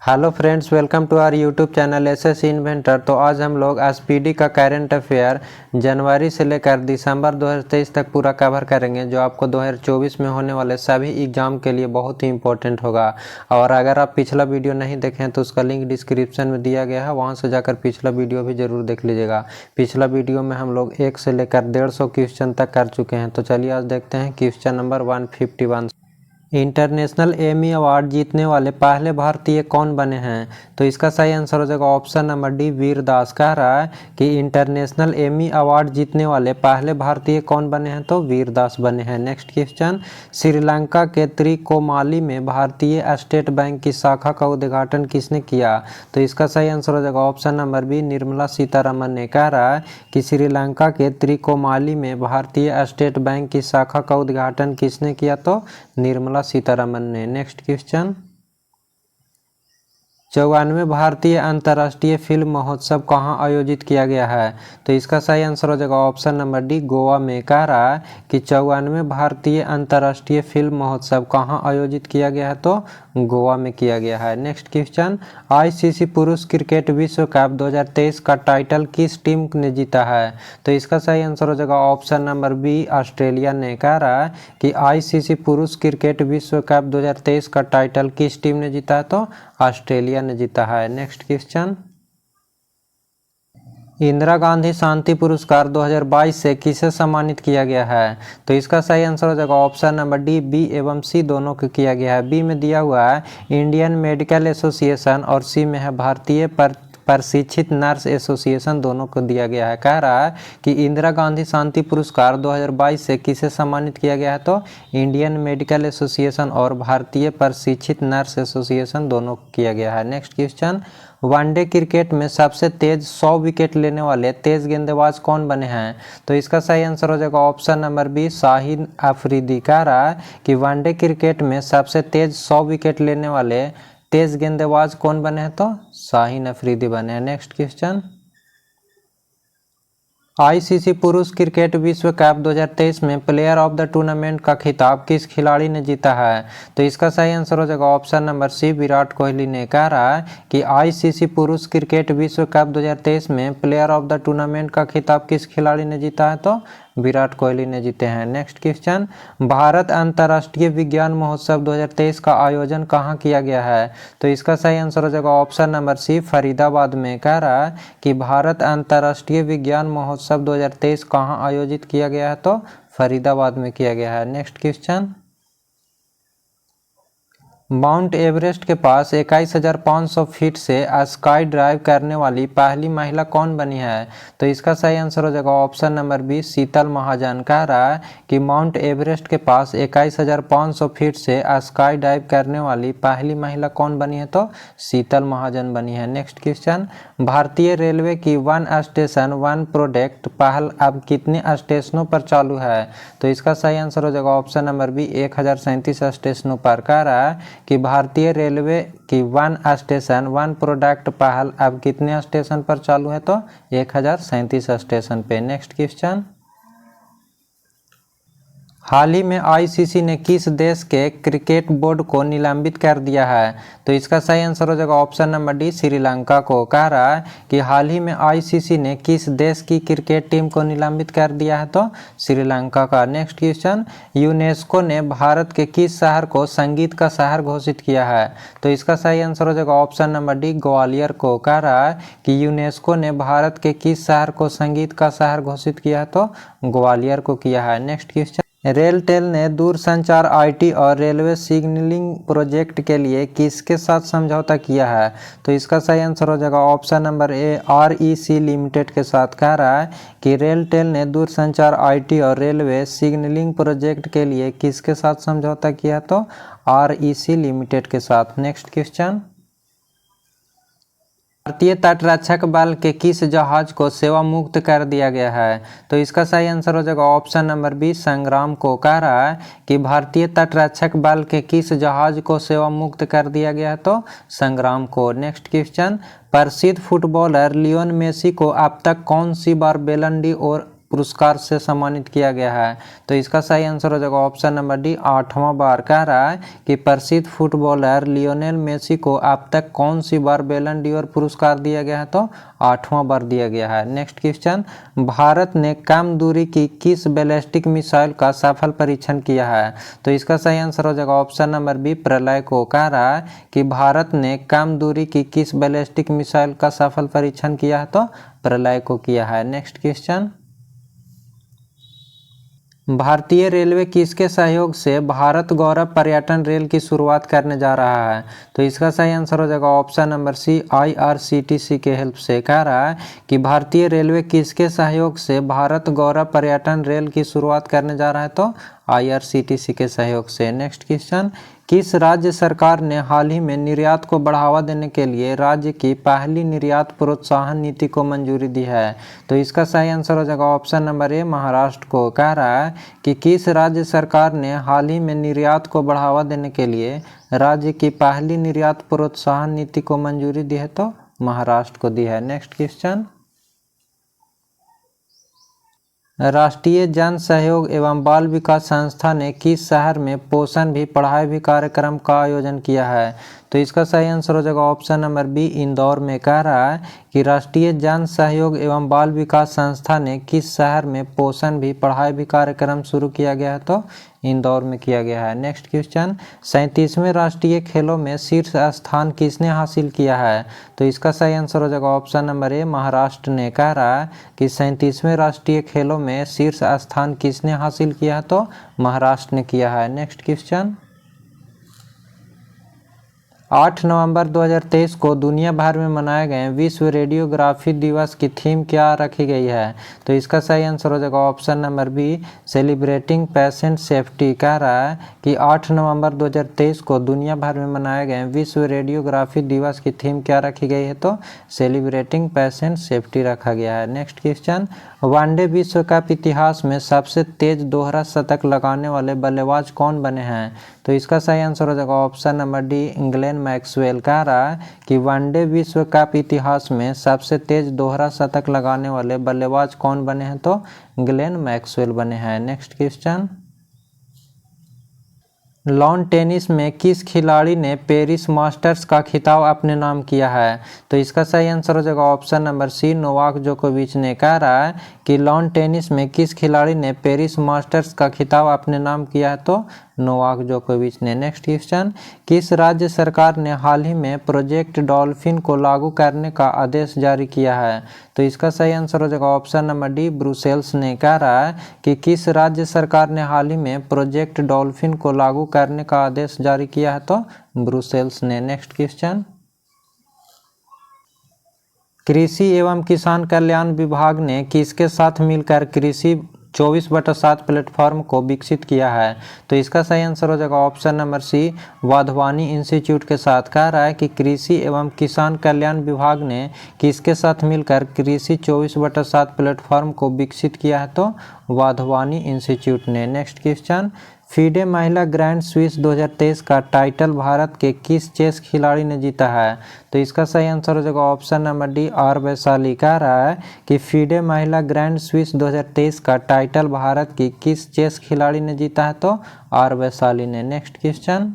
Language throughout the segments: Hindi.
Hello friends, welcome to our YouTube channel SS inventor. तो आज हम लोग एसपीडी का करंट अफेयर जनवरी से लेकर दिसंबर 2023 तक पूरा कवर करेंगे, जो आपको 2024 में होने वाले सभी एग्जाम के लिए बहुत ही इंपॉर्टेंट होगा। और अगर आप पिछला वीडियो नहीं देखें तो उसका लिंक डिस्क्रिप्शन में दिया गया है, वहां से जाकर पिछला वीडियो भी जरूर देख लीजिएगा। पिछला वीडियो में हम लोग 1 से लेकर 150 क्वेश्चन तक कर चुके हैं। तो चलिए आज देखते हैं question number 151। International Emmy award जीतने वाले पहले भारतीय कौन बने हैं? तो इसका सही आंसर हो जाएगा ऑप्शन नंबर डी, वीर दास। कह रहा है कि इंटरनेशनल एमी अवार्ड जीतने वाले पहले भारतीय कौन बने हैं? तो वीर दास बने हैं। नेक्स्ट क्वेश्चन, श्रीलंका के त्रिकोमाली में भारतीय स्टेट बैंक की शाखा का उद्घाटन किसने किया? तो इसका सही आंसर हो जाएगा option number B, Nirmala Sitharaman ने। कह रहा है कि श्रीलंका के त्रिकोमाली में भारतीय स्टेट बैंक की शाखा का उद्घाटन किसने किया? तो निर्मला सीतारमन ने। नेक्स्ट क्वेश्चन, 94वें भारतीय अंतर्राष्ट्रीय फिल्म महोत्सव कहाँ आयोजित किया गया है? तो इसका सही आंसर हो जाएगा ऑप्शन नंबर डी, गोवा में। कह रहा है कि 94वें भारतीय अंतर्राष्ट्रीय फिल्म महोत्सव कहाँ आयोजित किया गया है? तो गोवा में किया गया है। नेक्स्ट क्वेश्चन, आईसीसी पुरुष क्रिकेट विश्व कप 2023 का टाइटल किस टीम ने जीता है? तो इसका सही आंसर हो जाएगा ऑप्शन नंबर बी, ऑस्ट्रेलिया ने। कह रहा है कि आईसीसी पुरुष क्रिकेट विश्व कप 2023 का टाइटल किस टीम ने जीता है? तो ऑस्ट्रेलिया ने जीता है। नेक्स्ट क्वेश्चन, इंदिरा गांधी शांति पुरस्कार 2022 से किसे सम्मानित किया गया है? तो इसका सही आंसर हो जाएगा ऑप्शन नंबर डी, बी एवं सी दोनों को किया गया है। बी में दिया हुआ है इंडियन मेडिकल एसोसिएशन और सी में है भारतीय प्रशिक्षित नर्स एसोसिएशन, दोनों को दिया गया है। कह रहा है कि इंदिरा गांधी शांति पुरस्कार 2022 से किसे सम्मानित किया गया है? तो इंडियन मेडिकल एसोसिएशन और भारतीय प्रशिक्षित नर्स एसोसिएशन दोनों को किया गया है। नेक्स्ट क्वेश्चन, वनडे क्रिकेट में सबसे तेज 100 विकेट लेने वाले तेज गेंदबाज कौन बने हैं? तो इसका सही आंसर हो जाएगा option number B, Shaheen Afridi. कह रहा है कि वनडे क्रिकेट में सबसे तेज 100 विकेट लेने वाले तेज गेंदबाज कौन बने हैं? तो शाहिन अफरीदी बने हैं। नेक्स्ट क्वेश्चन, आईसीसी पुरुष क्रिकेट विश्व कप 2023 में प्लेयर ऑफ द टूर्नामेंट का खिताब किस खिलाड़ी ने जीता है? तो इसका सही आंसर हो जाएगा option number C, Virat Kohli ने। कह रहा है कि आईसीसी पुरुष क्रिकेट विश्व कप 2023 में प्लेयर ऑफ द टूर्नामेंट का खिताब किस खिलाड़ी ने जीता है? तो विराट कोहली ने जीते हैं। नेक्स्ट क्वेश्चन, भारत अंतर्राष्ट्रीय विज्ञान महोत्सव 2023 का आयोजन कहाँ किया गया है? तो इसका सही आंसर हो जाएगा ऑप्शन नंबर सी, फरीदाबाद में। कह रहा है कि भारत अंतर्राष्ट्रीय विज्ञान महोत्सव 2023 कहाँ आयोजित किया गया है? तो फरीदाबाद में किया गया है। नेक्स्ट क्वेश्चन, माउंट एवरेस्ट के पास 21,500 फीट से स्काई ड्राइव करने वाली पहली महिला कौन बनी है? तो इसका सही आंसर हो जाएगा ऑप्शन नंबर बी, शीतल महाजन। कह रहा है कि माउंट एवरेस्ट के पास 21,500 फीट से स्काई डाइव करने वाली पहली महिला कौन बनी है? तो शीतल महाजन बनी है। नेक्स्ट क्वेश्चन, भारतीय रेलवे की वन स्टेशन वन प्रोडक्ट पहल अब कितने स्टेशनों पर चालू है? तो इसका सही आंसर हो जाएगा ऑप्शन नंबर बी, 1037 स्टेशनों पर। कह रहा है कि भारतीय रेलवे की वन स्टेशन वन प्रोडक्ट पहल अब कितने स्टेशन पर चालू है? तो 1037 स्टेशन पे। नेक्स्ट क्वेश्चन, हाल ही में आईसीसी ने किस देश के क्रिकेट बोर्ड को निलंबित कर दिया है? तो इसका सही आंसर हो जाएगा ऑप्शन नंबर डी, श्रीलंका को। कह रहा है कि हाल ही में आईसीसी ने किस देश की क्रिकेट टीम को निलंबित कर दिया है? तो श्रीलंका का। नेक्स्ट क्वेश्चन, यूनेस्को ने भारत के किस शहर को संगीत का शहर घोषित किया है? तो इसका सही आंसर हो जाएगा ऑप्शन नंबर डी, ग्वालियर को। कह रहा है कि यूनेस्को ने भारत के किस शहर को संगीत का शहर घोषित किया है? तो ग्वालियर को किया है। नेक्स्ट क्वेश्चन, रेलटेल ने दूरसंचार आईटी और रेलवे सिग्नलिंग प्रोजेक्ट के लिए किसके साथ समझौता किया है? तो इसका सही आंसर हो जाएगा option number A, REC limited के साथ। कह रहा है कि रेलटेल ने दूरसंचार आईटी और रेलवे सिग्नलिंग प्रोजेक्ट के लिए किसके साथ समझौता किया? तो आरईसी लिमिटेड के साथ। नेक्स्ट क्वेश्चन, भारतीय तटरक्षक बल के किस जहाज को सेवा मुक्त कर दिया गया है? तो इसका सही आंसर हो जाएगा ऑप्शन नंबर बी, संग्राम को। कह रहा है कि भारतीय तटरक्षक बल के किस जहाज को सेवा मुक्त कर दिया गया है? तो संग्राम को। नेक्स्ट क्वेश्चन, प्रसिद्ध फुटबॉलर लियोन मेसी को अब तक कौन सी बार बैलन डी और पुरस्कार से सम्मानित किया गया है? तो इसका सही आंसर हो जाएगा ऑप्शन नंबर डी, 8वां बार। कह रहा है कि प्रसिद्ध फुटबॉलर लियोनेल मेसी को अब तक कौन सी बार बैलन डी'ओर पुरस्कार दिया गया है? तो 8वां बार दिया गया है। नेक्स्ट क्वेश्चन, भारत ने कम दूरी की किस बैलिस्टिक मिसाइल का सफल परीक्षण किया है? तो इसका सही आंसर हो जाएगा ऑप्शन नंबर बी, प्रलय को। कह रहा है कि भारत ने कम दूरी की किस बैलिस्टिक मिसाइल का सफल परीक्षण किया है? तो प्रलय को किया है। नेक्स्ट क्वेश्चन, भारतीय रेलवे किसके सहयोग से भारत गौरव पर्यटन रेल की शुरुआत करने जा रहा है? तो इसका सही आंसर हो जाएगा ऑप्शन नंबर सी, IRCTC के हेल्प से। कह रहा है कि भारतीय रेलवे किसके सहयोग से भारत गौरव पर्यटन रेल की शुरुआत करने जा रहा है? तो IRCTC के सहयोग से। नेक्स्ट क्वेश्चन, किस राज्य सरकार ने हाल ही में निर्यात को बढ़ावा देने के लिए राज्य की पहली निर्यात प्रोत्साहन नीति को मंजूरी दी है? तो इसका सही आंसर हो जाएगा ऑप्शन नंबर ए, महाराष्ट्र को। कह रहा है कि किस राज्य सरकार ने हाल ही में निर्यात को बढ़ावा देने के लिए राज्य की पहली निर्यात प्रोत्साहन नीति को मंजूरी दी है? तो महाराष्ट्र को दी है। नेक्स्ट क्वेश्चन, राष्ट्रीय जन सहयोग एवं बाल विकास संस्था ने किस शहर में पोषण भी पढ़ाई भी कार्यक्रम का आयोजन किया है? तो इसका सही आंसर हो जाएगा ऑप्शन नंबर बी, इंदौर में। कह रहा है कि राष्ट्रीय जन सहयोग एवं बाल विकास संस्था ने किस शहर में पोषण भी पढ़ाई भी कार्यक्रम शुरू किया गया है? तो इंदौर में किया गया है। नेक्स्ट क्वेश्चन, 37वें राष्ट्रीय खेलों में शीर्ष स्थान किसने हासिल किया है? तो इसका सही आंसर हो जाएगा ऑप्शन नंबर ए, महाराष्ट्र ने। कह रहा है कि 37वें राष्ट्रीय खेलों में शीर्ष स्थान किसने हासिल किया है? तो महाराष्ट्र ने किया है। नेक्स्ट क्वेश्चन, 8 नवंबर 2023 को दुनिया भर में मनाए गए विश्व रेडियोग्राफी दिवस की थीम क्या रखी गई है? तो इसका सही आंसर हो जाएगा option number B, celebrating patient safety. कह रहा है कि 8 नवंबर 2023 को दुनिया भर में मनाए गए विश्व रेडियोग्राफी दिवस की थीम क्या रखी गई है? तो सेलिब्रेटिंग पेशेंट सेफ्टी रखा गया है। नेक्स्ट क्वेश्चन, वनडे विश्व कप इतिहास में सबसे तेज दोहरा शतक लगाने वाले बल्लेबाज कौन बने हैं? तो इसका सही आंसर हो जाएगा option number D, Glenn Maxwell. कह रहा है कि वनडे विश्व कप इतिहास में सबसे तेज दोहरा शतक लगाने वाले बल्लेबाज कौन बने हैं? तो ग्लेन मैक्सवेल बने हैं। नेक्स्ट क्वेश्चन, लॉन टेनिस में किस खिलाड़ी ने पेरिस मास्टर्स का खिताब अपने नाम किया है? तो इसका सही आंसर हो जाएगा ऑप्शन नंबर सी, नोवाक जोकोविच ने। कह रहा है कि लॉन टेनिस में किस खिलाड़ी ने पेरिस मास्टर्स का खिताब अपने नाम किया है? तो नोवाक जोकोविच ने। नेक्स्ट क्वेश्चन, किस राज्य सरकार ने हाल ही में प्रोजेक्ट डॉल्फिन को लागू करने का आदेश जारी किया है? तो इसका सही आंसर हो जाएगा ऑप्शन नंबर डी, ब्रुसेल्स ने। कह रहा है कि किस राज्य सरकार ने हाल ही में प्रोजेक्ट डॉल्फिन को लागू करने का आदेश जारी किया है? तो ब्रुसेल्स ने। नेक्स्ट क्वेश्चन, कृषि एवं किसान कल्याण विभाग ने किसके साथ मिलकर कृषि 24/7 प्लेटफॉर्म को विकसित किया है? तो इसका सही आंसर हो जाएगा option number C, Wadhwani institute के साथ। कह रहा है कि कृषि एवं किसान कल्याण विभाग ने किसके साथ मिलकर कृषि 24/7 प्लेटफॉर्म को विकसित किया है? तो वाधवानी इंस्टीट्यूट ने। नेक्स्ट क्वेश्चन, फीडे महिला ग्रैंड स्विस 2023 का टाइटल भारत के किस चेस खिलाड़ी ने जीता है? तो इसका सही आंसर हो जाएगा option number D, R Vaishali. कह रहा है कि फीडे महिला ग्रैंड स्विस 2023 का टाइटल भारत की किस चेस खिलाड़ी ने जीता है? तो आर वैशाली ने। नेक्स्ट क्वेश्चन,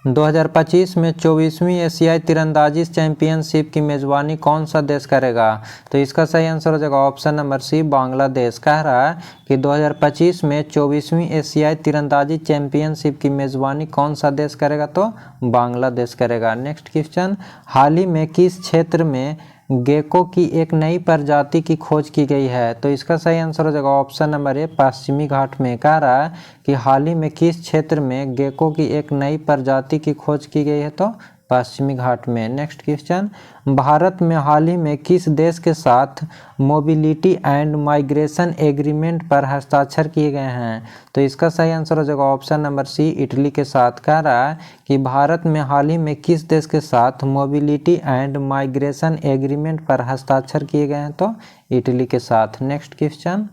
2025 में 24वीं एशियाई तीरंदाजी चैंपियनशिप की मेजबानी कौन सा देश करेगा? तो इसका सही आंसर हो जाएगा ऑप्शन नंबर सी, बांग्लादेश। कह रहा है कि 2025 में 24वीं एशियाई तीरंदाजी चैंपियनशिप की मेजबानी कौन सा देश करेगा? तो बांग्लादेश करेगा। नेक्स्ट क्वेश्चन, हाल ही में किस क्षेत्र में गेको की एक नई प्रजाति की खोज की गई है? तो इसका सही आंसर हो जाएगा ऑप्शन नंबर ए, पश्चिमी घाट में। कह रहा है कि हाल ही में किस क्षेत्र में गेको की एक नई प्रजाति की खोज की गई है? तो पश्चिमी घाट में। नेक्स्ट क्वेश्चन, भारत में हाल ही में किस देश के साथ मोबिलिटी एंड माइग्रेशन एग्रीमेंट पर हस्ताक्षर किए गए हैं? तो इसका सही आंसर हो जाएगा ऑप्शन नंबर सी, इटली के साथ। कह रहा है कि भारत में हाल ही में किस देश के साथ मोबिलिटी एंड माइग्रेशन एग्रीमेंट पर हस्ताक्षर किए गए हैं? तो इटली के साथ। नेक्स्ट क्वेश्चन,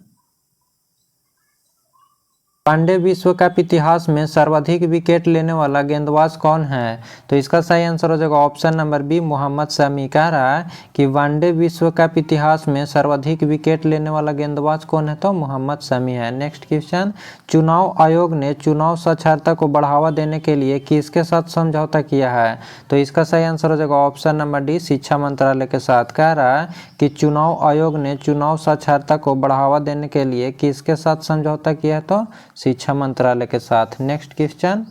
वनडे विश्व कप इतिहास में सर्वाधिक विकेट लेने वाला गेंदबाज कौन है? तो इसका सही आंसर हो जाएगा option number B, Mohammed Shami. कह रहा है कि वनडे विश्व कप इतिहास में सर्वाधिक विकेट लेने वाला गेंदबाज कौन है? तो मोहम्मद शमी है। नेक्स्ट क्वेश्चन, चुनाव आयोग ने चुनाव साक्षरता को बढ़ावा देने के लिए किसके साथ समझौता किया है? तो इसका सही आंसर हो जाएगा ऑप्शन नंबर डी, शिक्षा मंत्रालय के साथ। कह रहा है कि चुनाव आयोग ने चुनाव साक्षरता को बढ़ावा देने के लिए किसके साथ समझौता किया है? तो शिक्षा मंत्रालय के साथ। नेक्स्ट क्वेश्चन,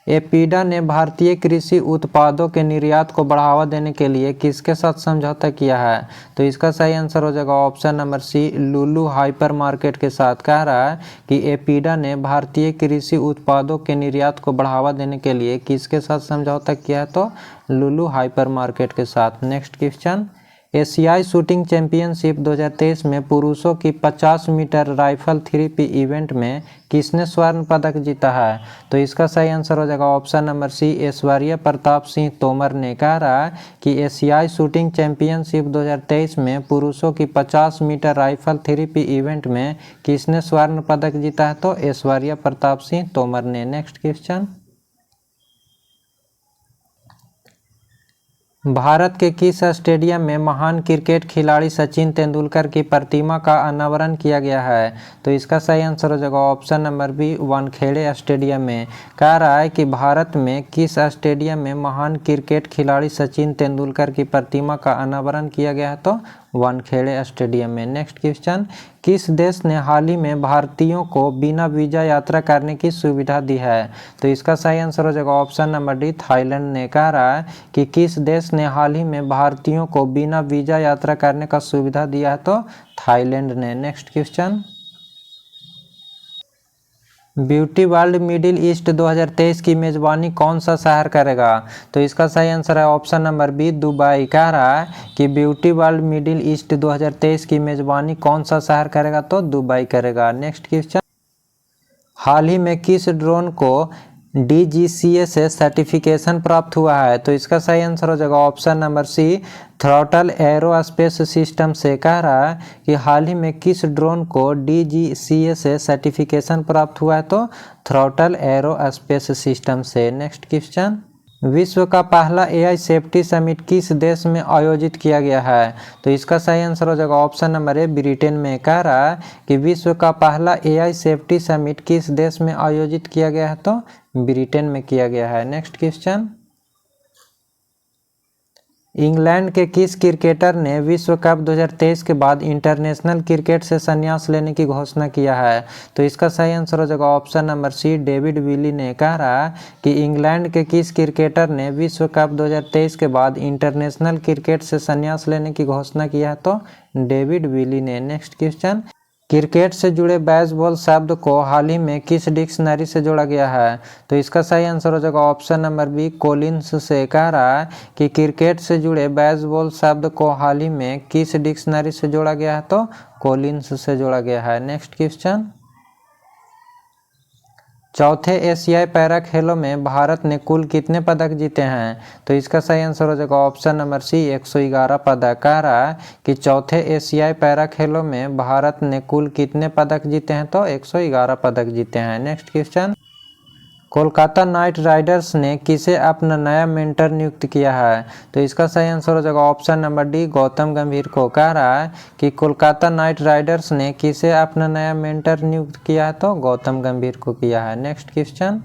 एपीडा ने भारतीय कृषि उत्पादों के निर्यात को बढ़ावा देने के लिए किसके साथ समझौता किया है? तो इसका सही आंसर हो जाएगा ऑप्शन नंबर सी, लुलु हाइपर मार्केट के साथ। कह रहा है कि एपीडा ने भारतीय कृषि उत्पादों के निर्यात को बढ़ावा देने के लिए किसके साथ समझौता किया है? तो लुलु हाइपर मार्केट के साथ। नेक्स्ट क्वेश्चन, एशियाई शूटिंग चैंपियनशिप 2023 में पुरुषों की 50 मीटर राइफल 3P इवेंट में किसने स्वर्ण पदक जीता है? तो इसका सही आंसर हो जाएगा option number C, Aishwarya Pratap Singh Tomar ने। कह रहा है कि एशियाई शूटिंग चैंपियनशिप 2023 में पुरुषों की 50 मीटर राइफल 3P इवेंट में किसने स्वर्ण पदक जीता है? तो ऐश्वर्या प्रताप सिंह तोमर ने। नेक्स्ट क्वेश्चन, भारत के किस स्टेडियम में महान क्रिकेट खिलाड़ी सचिन तेंदुलकर की प्रतिमा का अनावरण किया गया है? तो इसका सही आंसर हो जाएगा option number B, Wankhede stadium में। कह रहा है कि भारत में किस स्टेडियम में महान क्रिकेट खिलाड़ी सचिन तेंदुलकर की प्रतिमा का अनावरण किया गया है? तो वानखेड़े स्टेडियम में। नेक्स्ट क्वेश्चन, किस देश ने हाल ही में भारतीयों को बिना वीजा यात्रा करने की सुविधा दी है? तो इसका सही आंसर हो जाएगा ऑप्शन नंबर डी, थाईलैंड ने। कह रहा है कि किस देश ने हाल ही में भारतीयों को बिना वीजा यात्रा करने का सुविधा दिया है? तो थाईलैंड ने। Next question, beauty world middle east 2023 की मेजबानी कौन सा शहर करेगा? तो इसका सही आंसर है ऑप्शन नंबर बी, दुबई। कह रहा है कि ब्यूटी वर्ल्ड मिडिल ईस्ट 2023 की मेजबानी कौन सा शहर करेगा? तो दुबई करेगा। नेक्स्ट क्वेश्चन, हाल ही में किस ड्रोन को DGCA से सर्टिफिकेशन प्राप्त हुआ है? तो इसका सही आंसर हो जाएगा option number C, throttle aerospace system से। कह रहा है कि हाल ही में किस ड्रोन को DGCA से सर्टिफिकेशन प्राप्त हुआ है? तो थ्रॉटल एरोस्पेस सिस्टम से। नेक्स्ट क्वेश्चन, विश्व का पहला AI सेफ्टी समिट किस देश में आयोजित किया गया है? तो इसका सही आंसर हो जाएगा ऑप्शन नंबर ए, ब्रिटेन में। कह रहा है कि विश्व का पहला AI सेफ्टी समिट किस देश में आयोजित किया गया है? तो ब्रिटेन में किया गया है। नेक्स्ट क्वेश्चन, इंग्लैंड के किस क्रिकेटर ने विश्व कप 2023 के बाद इंटरनेशनल क्रिकेट से संन्यास लेने की घोषणा किया है? तो इसका सही आंसर हो जाएगा option number C, David Willey ने। कह रहा है कि इंग्लैंड के किस क्रिकेटर ने विश्व कप 2023 के बाद इंटरनेशनल क्रिकेट से संन्यास लेने की घोषणा किया है? तो डेविड विली ने। नेक्स्ट क्वेश्चन, क्रिकेट से जुड़े बेसबॉल शब्द को हाल ही में किस डिक्शनरी से जोड़ा गया है? तो इसका सही आंसर हो जाएगा ऑप्शन नंबर बी, कोलिन्स से। कह रहा है कि क्रिकेट से जुड़े बेसबॉल शब्द को हाल ही में किस डिक्शनरी से जोड़ा गया है? तो कोलिन्स से जोड़ा गया है। नेक्स्ट क्वेश्चन, चौथे एशियाई पैरा खेलों में भारत ने कुल कितने पदक जीते हैं? तो इसका सही आंसर हो जाएगा ऑप्शन नंबर सी, 111 पदक। कह रहा है कि चौथे एशियाई पैरा खेलों में भारत ने कुल कितने पदक जीते हैं? तो 111 पदक जीते हैं। Next question, Kolkata night Riders ने किसे अपना नया मेंटर नियुक्त किया है? तो इसका सही आंसर हो जाएगा ऑप्शन नंबर डी, गौतम गंभीर को। कह रहा है कि कोलकाता नाइट राइडर्स ने किसे अपना नया मेंटर नियुक्त किया है? तो गौतम गंभीर को किया है। नेक्स्ट क्वेश्चन,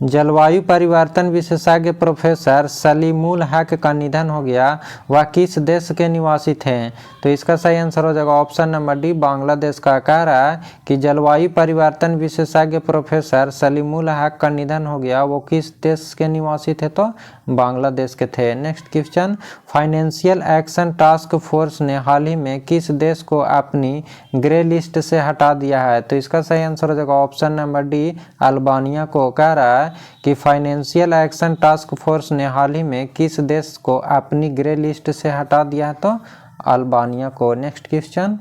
जलवायु परिवर्तन विशेषज्ञ प्रोफेसर सलीमुल हक का निधन हो गया, वह किस देश के निवासी थे? तो इसका सही आंसर हो जाएगा ऑप्शन नंबर डी, बांग्लादेश का। कह रहा है कि जलवायु परिवर्तन विशेषज्ञ प्रोफेसर सलीमुल हक का निधन हो गया, वो किस देश के निवासी थे? तो बांग्लादेश के थे। Next question, financial action task force ने हाल ही में किस देश को अपनी ग्रे लिस्ट से हटा दिया है? तो इसका सही आंसर हो जाएगा ऑप्शन नंबर डी, अल्बानिया को। कह रहा है कि फाइनेंशियल एक्शन टास्क फोर्स ने हाल ही में किस देश को अपनी ग्रे लिस्ट से हटा दिया है? तो अल्बानिया को। नेक्स्ट क्वेश्चन,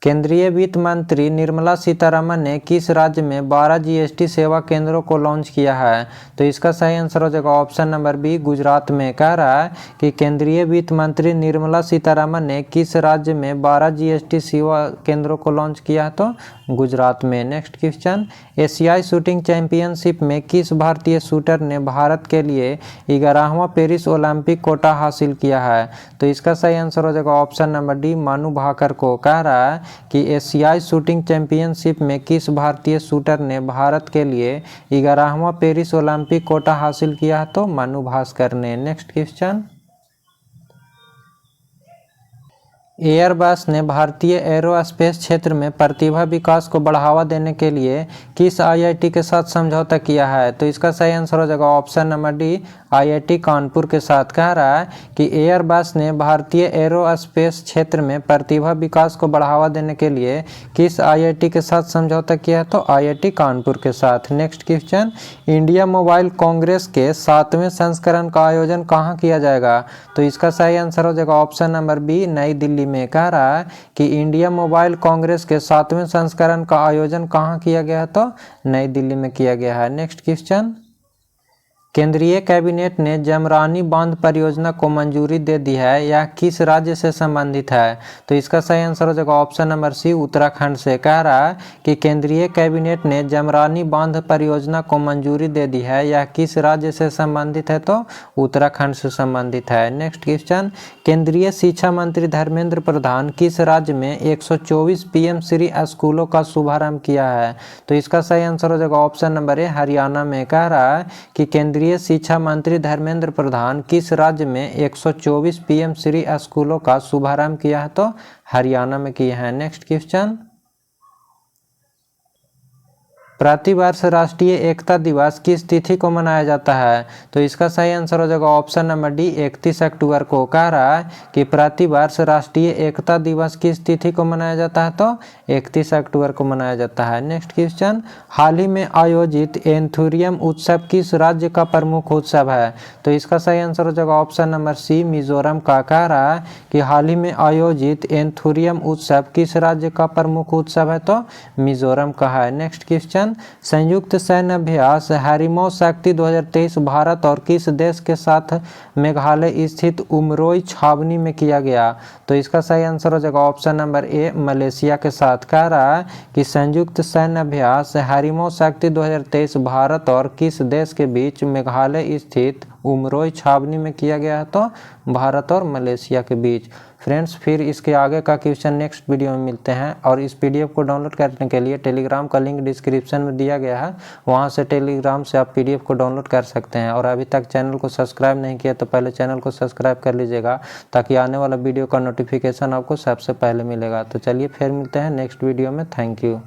केंद्रीय वित्त मंत्री निर्मला सीतारमण ने किस राज्य में 12 जीएसटी सेवा केंद्रों को लॉन्च किया है? तो इसका सही आंसर हो जाएगा ऑप्शन नंबर बी, गुजरात में। कह रहा है कि केंद्रीय वित्त मंत्री निर्मला सीतारमण ने किस राज्य में 12 जीएसटी सेवा केंद्रों को लॉन्च किया है? तो गुजरात में। नेक्स्ट क्वेश्चन, एशियाई शूटिंग चैंपियनशिप में किस भारतीय शूटर ने भारत के लिए 11वां पेरिस ओलंपिक कोटा हासिल किया है? तो इसका सही आंसर हो जाएगा option number D, Manu Bhaker को। कह रहा है कि एशियाई शूटिंग चैंपियनशिप में किस भारतीय शूटर ने भारत के लिए 11वां पेरिस ओलंपिक कोटा हासिल किया? तो मनु भास्कर ने। नेक्स्ट क्वेश्चन, एयरबस ने भारतीय एरोस्पेस क्षेत्र में प्रतिभा विकास को बढ़ावा देने के लिए किस आईआईटी के साथ समझौता किया है? तो इसका सही आंसर हो जाएगा option number D, IIT Kanpur के साथ। कह रहा है कि एयरबस ने भारतीय एरोस्पेस क्षेत्र में प्रतिभा विकास को बढ़ावा देने के लिए किस आईआईटी के साथ समझौता किया है? तो आईआईटी कानपुर के साथ। Next question, India mobile Congress के 7वें संस्करण का आयोजन कहाँ किया जाएगा? तो इसका सही आंसर हो जाएगा ऑप्शन नंबर बी, नई दिल्ली में। कह रहा है कि इंडिया मोबाइल कांग्रेस के 7वें संस्करण का आयोजन कहाँ किया गया है? तो नई दिल्ली में किया गया है। नेक्स्ट क्वेश्चन, केंद्रीय कैबिनेट ने जमरानी बांध परियोजना को मंजूरी दे दी है, यह किस राज्य से संबंधित है? तो इसका सही आंसर हो जाएगा ऑप्शन नंबर सी, उत्तराखंड से। कह रहा है कि केंद्रीय कैबिनेट ने जमरानी बांध परियोजना को मंजूरी दे दी है, यह किस राज्य से संबंधित है? तो उत्तराखंड से संबंधित है। नेक्स्ट क्वेश्चन, केंद्रीय शिक्षा मंत्री धर्मेंद्र प्रधान किस राज्य में 124 पीएम श्री स्कूलों का शुभारंभ किया है? तो इसका सही आंसर हो जाएगा ऑप्शन नंबर ए, हरियाणा में। कह रहा है कि केंद्रीय शिक्षा मंत्री धर्मेंद्र प्रधान किस राज्य में 124 पीएम श्री स्कूलों का शुभारंभ किया है? तो हरियाणा में किया है। नेक्स्ट क्वेश्चन, प्रतिवर्ष राष्ट्रीय एकता दिवस किस तिथि को मनाया जाता है? तो इसका सही आंसर हो जाएगा ऑप्शन नंबर डी, 31 अक्टूबर को। कह रहा है कि प्रतिवर्ष राष्ट्रीय एकता दिवस किस तिथि को मनाया जाता है? तो 31 अक्टूबर को मनाया जाता है। नेक्स्ट क्वेश्चन, हाल ही में आयोजित एंथुरियम उत्सव किस राज्य का प्रमुख उत्सव है? तो इसका सही आंसर हो जाएगा ऑप्शन नंबर सी, मिजोरम का। कह रहा है कि हाल ही में आयोजित एंथुरियम उत्सव किस राज्य का प्रमुख उत्सव है? तो मिजोरम का है। नेक्स्ट क्वेश्चन, संयुक्त सैन्य अभ्यास हैरिमो शक्ति 2023 भारत और किस देश के साथ मेघालय स्थित उमरोई छावनी में किया गया? तो इसका सही आंसर हो जाएगा ऑप्शन नंबर ए, मलेशिया के साथ। कह रहा है कि संयुक्त सैन्य अभ्यास हैरिमो शक्ति 2023 भारत और किस देश के बीच मेघालय स्थित उमरोई छावनी में किया गया है? तो भारत और मलेशिया के बीच। फ्रेंड्स, फिर इसके आगे का क्वेश्चन नेक्स्ट वीडियो में मिलते हैं। और इस पीडीएफ को डाउनलोड करने के लिए टेलीग्राम का लिंक डिस्क्रिप्शन में दिया गया है, वहां से टेलीग्राम से आप पीडीएफ को डाउनलोड कर सकते हैं। और अभी तक चैनल को सब्सक्राइब नहीं किया तो पहले चैनल को सब्सक्राइब कर लीजिएगा, ताकि आने वाला वीडियो का नोटिफिकेशन आपको सबसे पहले मिलेगा। तो चलिए फिर मिलते हैं नेक्स्ट वीडियो में। Thank you.